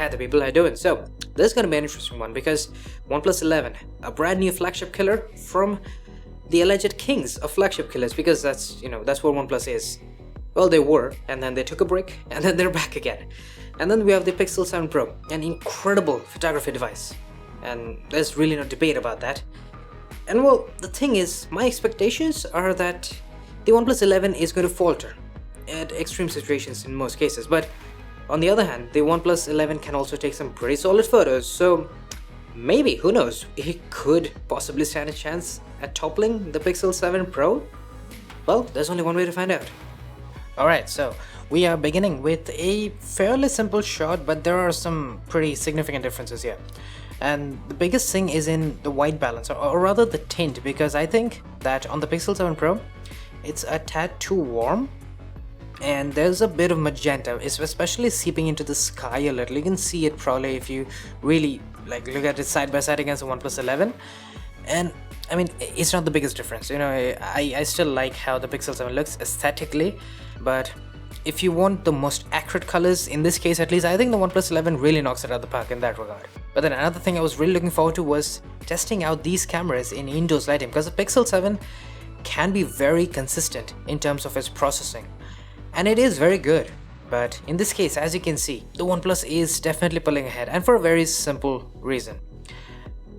hi the people, how you doing? So this is going to be an interesting one because OnePlus 11, a brand new flagship killer from the alleged kings of flagship killers, because that's what OnePlus is. Well, they were, and then they took a break, and then they're back again. And then we have the Pixel 7 Pro, an incredible photography device, and there's really no debate about that. And well, the thing is, my expectations are that the OnePlus 11 is going to falter at extreme situations in most cases, but on the other hand, the OnePlus 11 can also take some pretty solid photos, so maybe, who knows, it could possibly stand a chance at toppling the Pixel 7 Pro? Well, there's only one way to find out. Alright, so we are beginning with a fairly simple shot, but there are some pretty significant differences here. And the biggest thing is in the white balance, or rather the tint, because I think that on the Pixel 7 Pro, it's a tad too warm. And there's a bit of magenta, it's especially seeping into the sky a little. You can see it probably if you really look at it side by side against the OnePlus 11. And I mean, it's not the biggest difference, I still like how the Pixel 7 looks aesthetically, but if you want the most accurate colors, in this case at least, I think the OnePlus 11 really knocks it out of the park in that regard. But then another thing I was really looking forward to was testing out these cameras in indoors lighting, because the Pixel 7 can be very consistent in terms of its processing, and it is very good. But in this case, as you can see, the OnePlus is definitely pulling ahead, and for a very simple reason.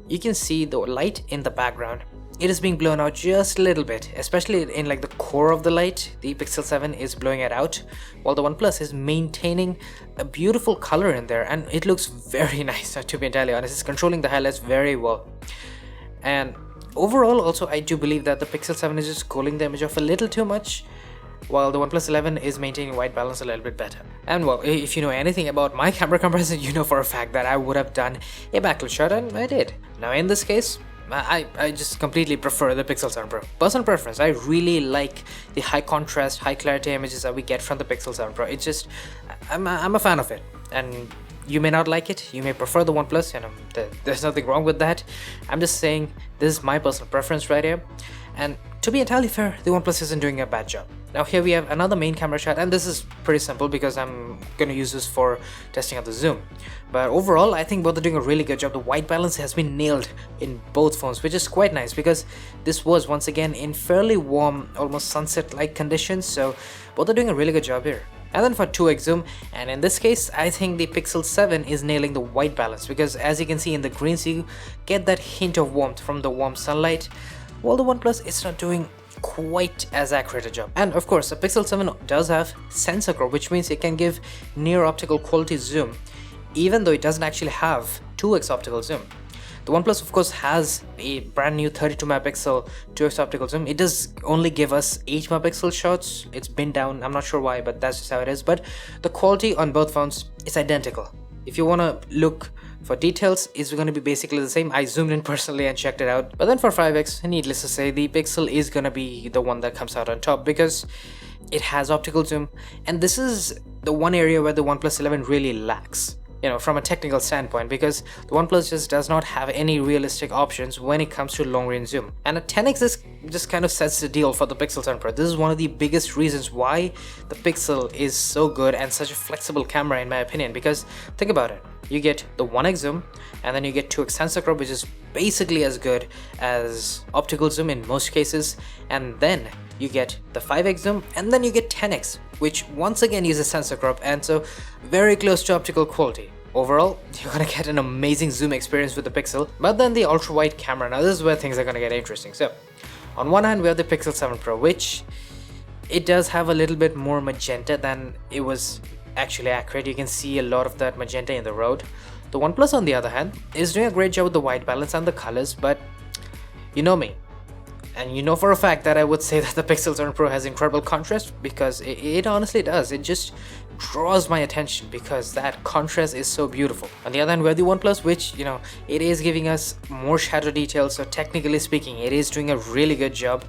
You can see the light in the background, it is being blown out just a little bit, especially in the core of the light. The Pixel 7 is blowing it out, while the OnePlus is maintaining a beautiful color in there, and it looks very nice, to be entirely honest. It's controlling the highlights very well. And overall also, I do believe that the Pixel 7 is just cooling the image off a little too much, while the OnePlus 11 is maintaining white balance a little bit better. And well, if you know anything about my camera comparison, you know for a fact that I would have done a backlit shot, and I did. Now in this case, I just completely prefer the Pixel 7 Pro. Personal preference, I really like the high contrast, high clarity images that we get from the Pixel 7 Pro. It's just, I'm a fan of it. And you may not like it, you may prefer the OnePlus, there's nothing wrong with that. I'm just saying, this is my personal preference right here. And to be entirely fair, the OnePlus isn't doing a bad job. Now here we have another main camera shot, and this is pretty simple because I'm going to use this for testing out the zoom. But overall, I think both are doing a really good job. The white balance has been nailed in both phones, which is quite nice because this was once again in fairly warm, almost sunset-like conditions, so both are doing a really good job here. And then for 2x zoom, and in this case, I think the Pixel 7 is nailing the white balance, because as you can see in the greens, you get that hint of warmth from the warm sunlight, while the OnePlus is not doing quite as accurate a job. And of course, the Pixel 7 does have sensor crop, which means it can give near optical quality zoom, even though it doesn't actually have 2x optical zoom. The OnePlus of course has a brand new 32 megapixel 2x optical zoom. It does only give us 8 megapixel shots. It's been down, I'm not sure why, but that's just how it is. But the quality on both phones is identical. If you want to look for details, it's going to be basically the same. I zoomed in personally and checked it out. But then for 5x, needless to say, the Pixel is going to be the one that comes out on top because it has optical zoom, and this is the one area where the OnePlus 11 really lacks, from a technical standpoint, because the OnePlus just does not have any realistic options when it comes to long range zoom. And a 10x is just kind of sets the deal for the Pixel 7 Pro. This is one of the biggest reasons why the Pixel is so good and such a flexible camera in my opinion, because think about it. You get the 1x zoom, and then you get 2x sensor crop, which is basically as good as optical zoom in most cases, and then you get the 5x zoom, and then you get 10x, which once again uses sensor crop, and so very close to optical quality. Overall, you're gonna get an amazing zoom experience with the Pixel. But then the ultra-wide camera, now this is where things are gonna get interesting. So on one hand, we have the Pixel 7 Pro, which it does have a little bit more magenta than it was actually accurate. You can see a lot of that magenta in the road. The OnePlus on the other hand is doing a great job with the white balance and the colors, but you know me, and you know for a fact that I would say that the Pixel 7 Pro has incredible contrast, because it honestly does. It just draws my attention because that contrast is so beautiful. On the other hand, we have the OnePlus, which it is giving us more shadow details, so technically speaking it is doing a really good job.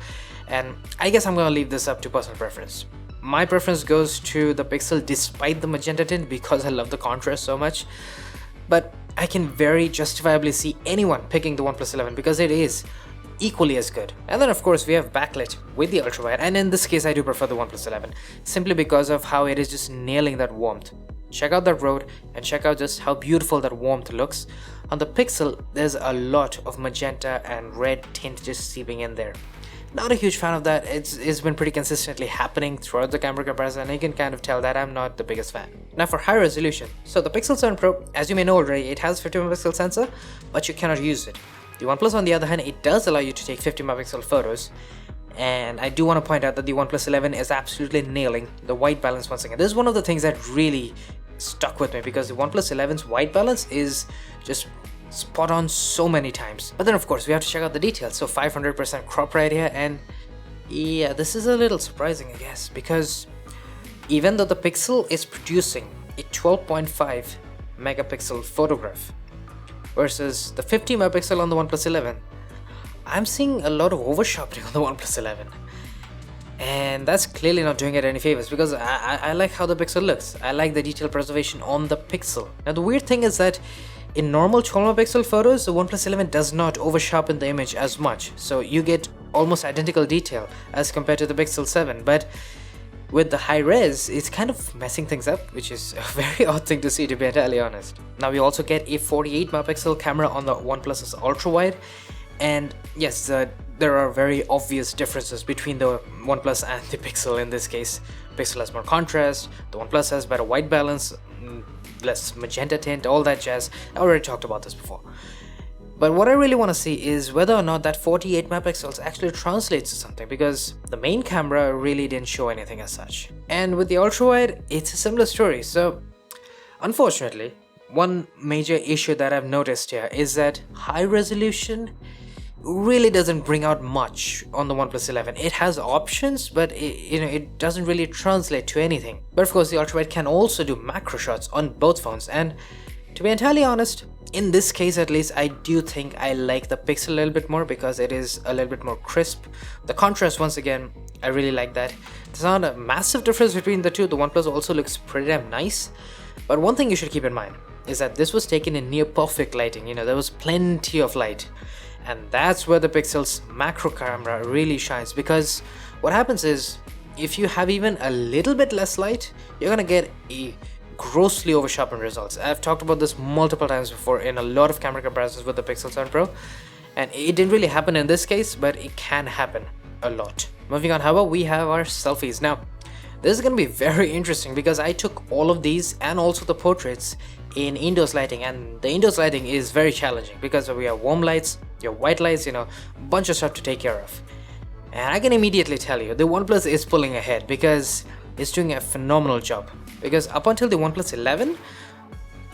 And I guess I'm gonna leave this up to personal preference. My preference goes to the Pixel despite the magenta tint because I love the contrast so much, but I can very justifiably see anyone picking the OnePlus 11 because it is equally as good. And then of course we have backlit with the ultrawide, and in this case I do prefer the OnePlus 11 simply because of how it is just nailing that warmth. check out that road and check out just how beautiful that warmth looks. On the Pixel, there's a lot of magenta and red tint just seeping in there. Not a huge fan of that. It's been pretty consistently happening throughout the camera comparison, and you can kind of tell that I'm not the biggest fan. Now for high resolution, so the Pixel 7 Pro, as you may know already, it has 50 megapixel sensor, but you cannot use it. The OnePlus, on the other hand, it does allow you to take 50 megapixel photos, and I do want to point out that the OnePlus 11 is absolutely nailing the white balance once again. This is one of the things that really stuck with me, because the OnePlus 11's white balance is just spot on so many times. But then of course we have to check out the details. So 500% crop right here, and yeah, this is a little surprising, I guess, because even though the Pixel is producing a 12.5 megapixel photograph versus the 50 megapixel on the OnePlus 11, I'm seeing a lot of oversharpening on the OnePlus 11. And that's clearly not doing it any favors, because I like how the Pixel looks. I like the detail preservation on the Pixel. Now the weird thing is that in normal 12 megapixel photos, the OnePlus 11 does not oversharpen the image as much, so you get almost identical detail as compared to the Pixel 7. But with the high res, it's kind of messing things up, which is a very odd thing to see, to be entirely honest. Now we also get a 48 megapixel camera on the OnePlus's Ultrawide, and yes, there are very obvious differences between the OnePlus and the Pixel in this case. Pixel has more contrast, the OnePlus has better white balance, less magenta tint, all that jazz. I already talked about this before. But what I really want to see is whether or not that 48 megapixels actually translates to something, because the main camera really didn't show anything as such. And with the Ultrawide, it's a similar story. So unfortunately, one major issue that I've noticed here is that high resolution really doesn't bring out much on the OnePlus 11. It has options, but it doesn't really translate to anything. But of course the Ultrawide can also do macro shots on both phones, and to be entirely honest, in this case at least, I do think I like the Pixel a little bit more, because it is a little bit more crisp. The contrast, once again, I really like that. There's not a massive difference between the two. The OnePlus also looks pretty damn nice, but one thing you should keep in mind is that this was taken in near perfect lighting. There was plenty of light. And that's where the Pixel's macro camera really shines, because what happens is, if you have even a little bit less light, you're gonna get a grossly oversharpened results. I've talked about this multiple times before in a lot of camera comparisons with the Pixel 7 Pro, and it didn't really happen in this case, but it can happen a lot. Moving on, however, we have our selfies. Now, this is gonna be very interesting, because I took all of these and also the portraits in indoors lighting, and the indoors lighting is very challenging because we have warm lights, your white lights, a bunch of stuff to take care of. And I can immediately tell you, the OnePlus is pulling ahead, because it's doing a phenomenal job. Because up until the OnePlus 11,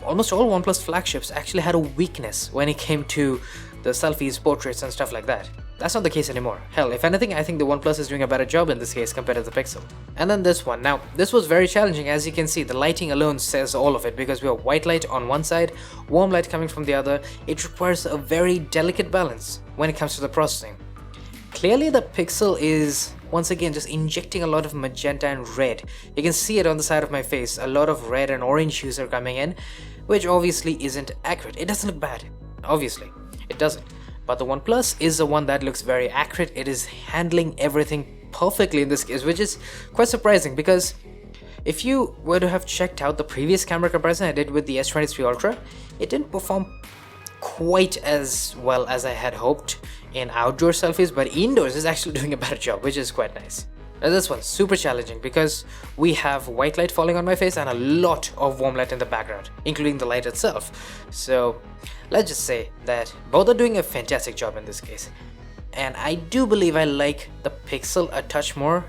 almost all OnePlus flagships actually had a weakness when it came to the selfies, portraits and stuff like that. That's not the case anymore. Hell, if anything, I think the OnePlus is doing a better job in this case compared to the Pixel. And then this one. Now, this was very challenging. As you can see, the lighting alone says all of it, because we have white light on one side, warm light coming from the other. It requires a very delicate balance when it comes to the processing. Clearly, the Pixel is once again just injecting a lot of magenta and red. You can see it on the side of my face. A lot of red and orange hues are coming in, which obviously isn't accurate. It doesn't look bad, obviously. It doesn't. But the OnePlus is the one that looks very accurate. It is handling everything perfectly in this case, which is quite surprising, because if you were to have checked out the previous camera comparison I did with the S23 Ultra, it didn't perform quite as well as I had hoped in outdoor selfies, but indoors is actually doing a better job, which is quite nice. Now this one's super challenging, because we have white light falling on my face and a lot of warm light in the background, including the light itself. So let's just say that both are doing a fantastic job in this case. And I do believe I like the Pixel a touch more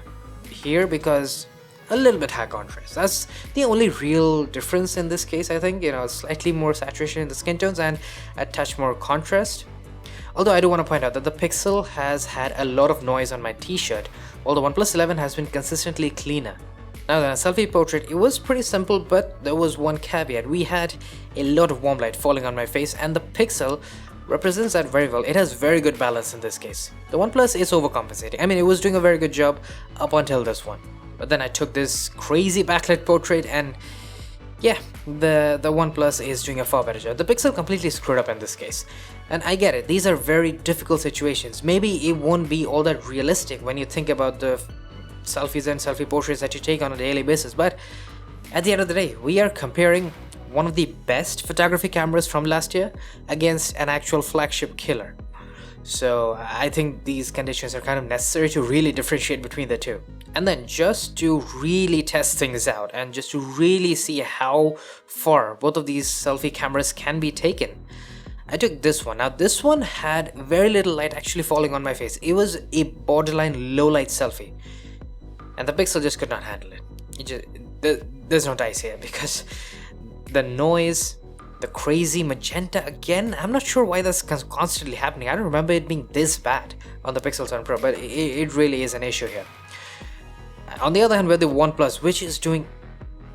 here, because a little bit high contrast. That's the only real difference in this case, I think. Slightly more saturation in the skin tones and a touch more contrast. Although I do want to point out that the Pixel has had a lot of noise on my t-shirt, while the OnePlus 11 has been consistently cleaner. Now the selfie portrait, it was pretty simple, but there was one caveat. We had a lot of warm light falling on my face, and the Pixel represents that very well. It has very good balance in this case. The OnePlus is overcompensating. I mean, it was doing a very good job up until this one. But then I took this crazy backlit portrait, and yeah, the OnePlus is doing a far better job. The Pixel completely screwed up in this case. And I get it, these are very difficult situations. Maybe it won't be all that realistic when you think about the selfies and selfie portraits that you take on a daily basis, but at the end of the day, we are comparing one of the best photography cameras from last year against an actual flagship killer. So I think these conditions are kind of necessary to really differentiate between the two. And then just to really test things out and just to really see how far both of these selfie cameras can be taken, I took this one. Now this one had very little light actually falling on my face. It was a borderline low light selfie, and the Pixel just could not handle it. There's no dice here because the noise, the crazy magenta again, I'm not sure why that's constantly happening. I don't remember it being this bad on the Pixel 7 Pro, but it really is an issue here. On the other hand, we have the OnePlus, which is doing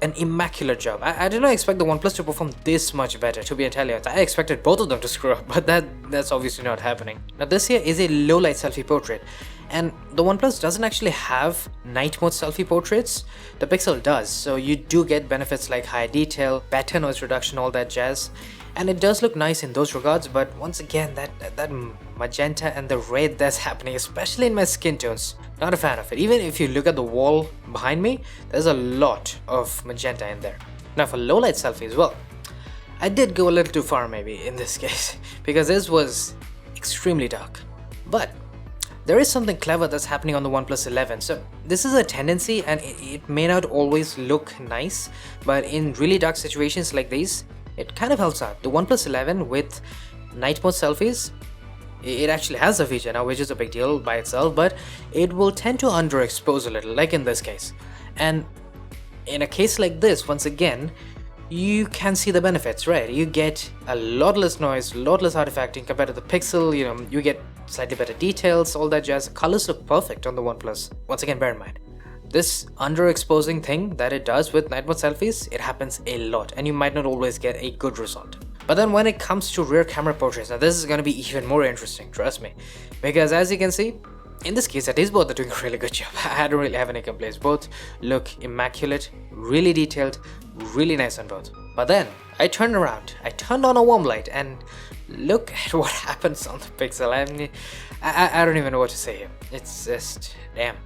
an immaculate job. I did not expect the OnePlus to perform this much better, to be entirely honest. I expected both of them to screw up, but that's obviously not happening. Now this here is a low light selfie portrait, and the OnePlus doesn't actually have night mode selfie portraits. The Pixel does, so you do get benefits like high detail, better noise reduction, all that jazz. And it does look nice in those regards, but once again, that magenta and the red that's happening, especially in my skin tones, not a fan of it. Even if you look at the wall behind me, there's a lot of magenta in there. Now for low light selfies, well, I did go a little too far maybe in this case, because this was extremely dark. But there is something clever that's happening on the OnePlus 11. So this is a tendency, and it may not always look nice, but in really dark situations like these, it kind of helps out. The OnePlus 11 with night mode selfies, it actually has a feature now, which is a big deal by itself, but it will tend to underexpose a little, like in this case. And in a case like this, once again, you can see the benefits, right? You get a lot less noise, a lot less artifacting compared to the Pixel. You get slightly better details, all that jazz. Colors look perfect on the OnePlus. Once again, bear in mind, this underexposing thing that it does with night mode selfies, it happens a lot, and you might not always get a good result. But then when it comes to rear camera portraits, now this is going to be even more interesting, trust me, because as you can see, in this case, at least both are doing a really good job. I don't really have any complaints. Both look immaculate, really detailed, really nice on both. But then I turned around, I turned on a warm light, and look at what happens on the Pixel. I don't even know what to say here. It's just, damn.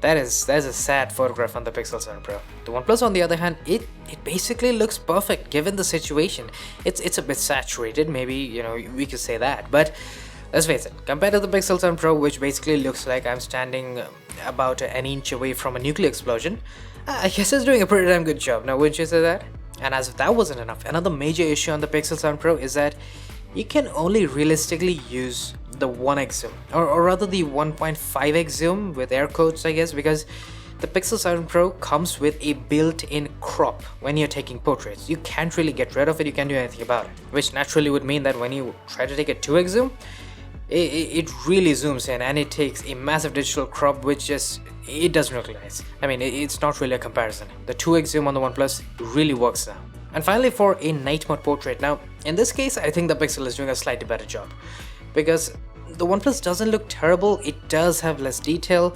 That's a sad photograph on the Pixel 7 Pro. The OnePlus, on the other hand, it basically looks perfect given the situation. It's a bit saturated, maybe, we could say that, but let's face it, compared to the Pixel 7 Pro, which basically looks like I'm standing about an inch away from a nuclear explosion, I guess it's doing a pretty damn good job, now wouldn't you say that? And as if that wasn't enough, another major issue on the Pixel 7 Pro is that you can only realistically use the 1x zoom, or rather the 1.5x zoom with air quotes, I guess, because the Pixel 7 Pro comes with a built-in crop when you're taking portraits. You can't really get rid of it, you can't do anything about it, which naturally would mean that when you try to take a 2x zoom, it really zooms in and it takes a massive digital crop, which just, it doesn't look nice. I mean, it's not really a comparison. The 2x zoom on the OnePlus really works now. And finally, for a night mode portrait, now in this case I think the Pixel is doing a slightly better job, because the OnePlus doesn't look terrible, it does have less detail,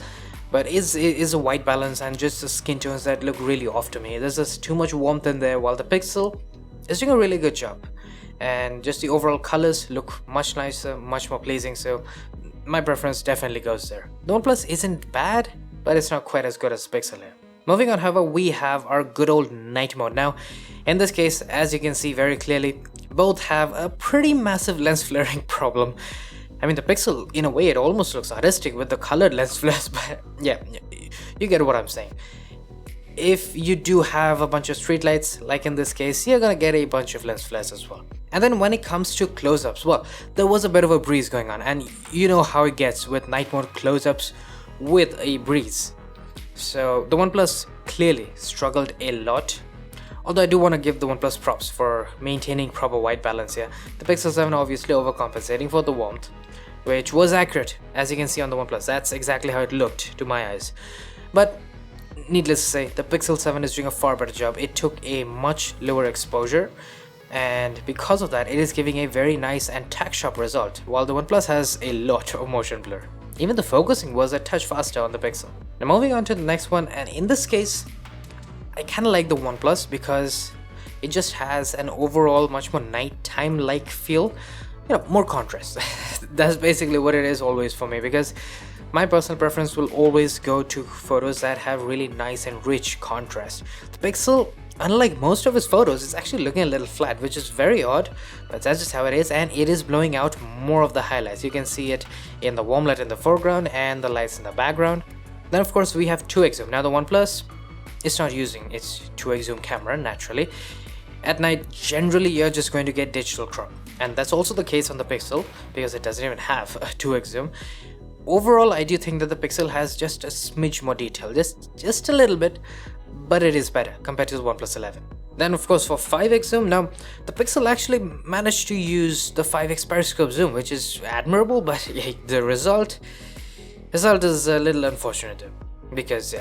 but is a white balance and just the skin tones that look really off to me. There's just too much warmth in there, while the Pixel is doing a really good job. And just the overall colors look much nicer, much more pleasing, so my preference definitely goes there. The OnePlus isn't bad, but it's not quite as good as the Pixel here. Moving on, however, we have our good old night mode. Now, in this case, as you can see very clearly, both have a pretty massive lens flaring problem. I mean, the Pixel, in a way, it almost looks artistic with the colored lens flares, but yeah, you get what I'm saying. If you do have a bunch of streetlights, like in this case, you're gonna get a bunch of lens flares as well. And then when it comes to close-ups, well, there was a bit of a breeze going on, and you know how it gets with night mode close-ups with a breeze. So the OnePlus clearly struggled a lot, although I do want to give the OnePlus props for maintaining proper white balance here. The Pixel 7 obviously overcompensating for the warmth, which was accurate, as you can see on the OnePlus. That's exactly how it looked to my eyes. But needless to say, the Pixel 7 is doing a far better job. It took a much lower exposure, and because of that, it is giving a very nice and tack sharp result, while the OnePlus has a lot of motion blur. Even the focusing was a touch faster on the Pixel. Now moving on to the next one, and in this case, I kind of like the OnePlus because it just has an overall much more nighttime-like feel. more contrast. That's basically what it is always for me, because my personal preference will always go to photos that have really nice and rich contrast. The Pixel, unlike most of his photos, is actually looking a little flat, which is very odd, but that's just how it is, and it is blowing out more of the highlights. You can see it in the warm light in the foreground and the lights in the background. Then of course we have 2x zoom. Now the OnePlus is not using its 2x zoom camera naturally. At night, generally you're just going to get digital crop, and that's also the case on the Pixel because it doesn't even have a 2x zoom. Overall, I do think that the Pixel has just a smidge more detail, just a little bit, but it is better compared to the OnePlus 11. Then of course for 5x zoom, now the Pixel actually managed to use the 5x periscope zoom, which is admirable, but the result is a little unfortunate, because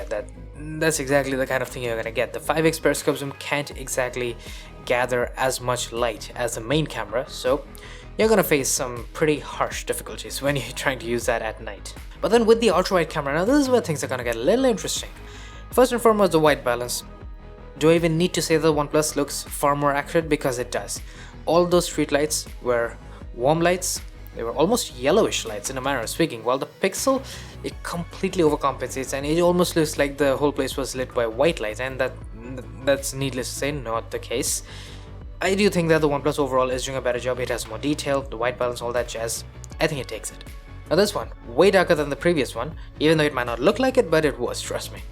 that's exactly the kind of thing you're gonna get. The 5x periscope zoom can't exactly gather as much light as the main camera, so you're gonna face some pretty harsh difficulties when you're trying to use that at night. But then with the ultrawide camera, now this is where things are gonna get a little interesting. First and foremost, the white balance. Do I even need to say that the OnePlus looks far more accurate? Because it does. All those street lights were warm lights. They were almost yellowish lights in a manner of speaking, while the Pixel, it completely overcompensates, and it almost looks like the whole place was lit by white lights, and that's needless to say not the case. I do think that the OnePlus overall is doing a better job. It has more detail, the white balance, all that jazz. I think it takes it. Now this one, way darker than the previous one, even though it might not look like it, but it was, trust me.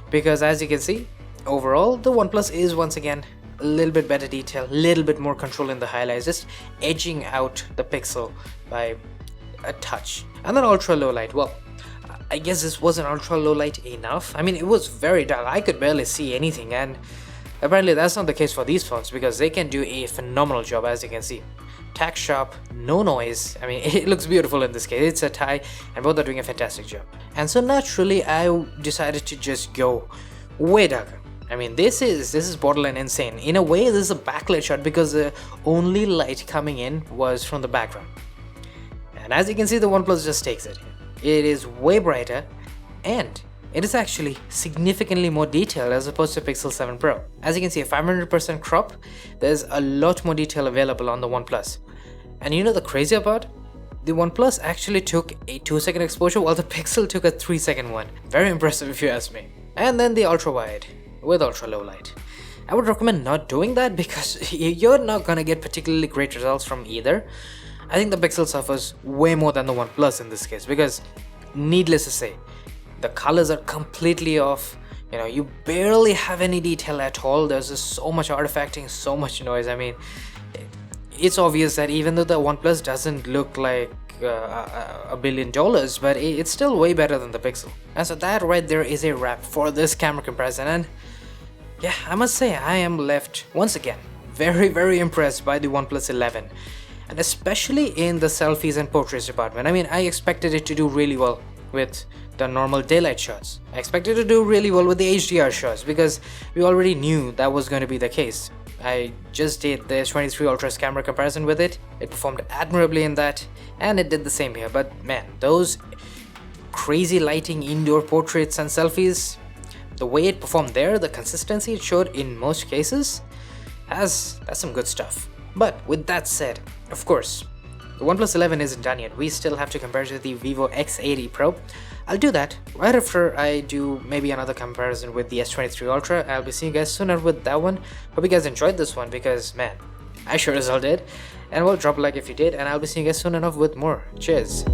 Because as you can see, overall the OnePlus is once again a little bit better detail, a little bit more control in the highlights, just edging out the Pixel by a touch. And then ultra low light, well, I guess this wasn't ultra low light enough. I mean, it was very dark, I could barely see anything, and apparently that's not the case for these phones, because they can do a phenomenal job. As you can see, tack sharp, no noise. I mean, it looks beautiful in this case. It's a tie, and both are doing a fantastic job. And so naturally I decided to just go way darker. I mean, this is borderline insane. In a way, this is a backlit shot because the only light coming in was from the background. And as you can see, the OnePlus just takes it. It is way brighter, and it is actually significantly more detailed as opposed to Pixel 7 Pro. As you can see, a 500% crop, there's a lot more detail available on the OnePlus. And you know the crazier part? The OnePlus actually took a 2-second exposure while the Pixel took a 3-second one. Very impressive if you ask me. And then the ultra-wide with ultra low light. I would recommend not doing that because you're not gonna get particularly great results from either. I think the Pixel suffers way more than the OnePlus in this case, because needless to say, the colors are completely off. You know, you barely have any detail at all. There's just so much artifacting, so much noise. I mean, it's obvious that even though the OnePlus doesn't look like $1 billion, but it's still way better than the Pixel. And so that right there is a wrap for this camera comparison, and yeah, I must say I am left once again very impressed by the OnePlus 11, and especially in the selfies and portraits department. I mean, I expected it to do really well with the normal daylight shots. I expected it to do really well with the HDR shots because we already knew that was going to be the case. I just did the S23 Ultra's camera comparison with it. It performed admirably in that, and it did the same here. But man, those crazy lighting indoor portraits and selfies, the way it performed there, the consistency it showed in most cases, that's some good stuff. But with that said, of course, the OnePlus 11 isn't done yet. We still have to compare to the Vivo X80 Pro. I'll do that right after I do maybe another comparison with the S23 Ultra. I'll be seeing you guys sooner with that one. Hope you guys enjoyed this one because, man, I sure as hell did. And well, drop a like if you did, and I'll be seeing you guys soon enough with more. Cheers.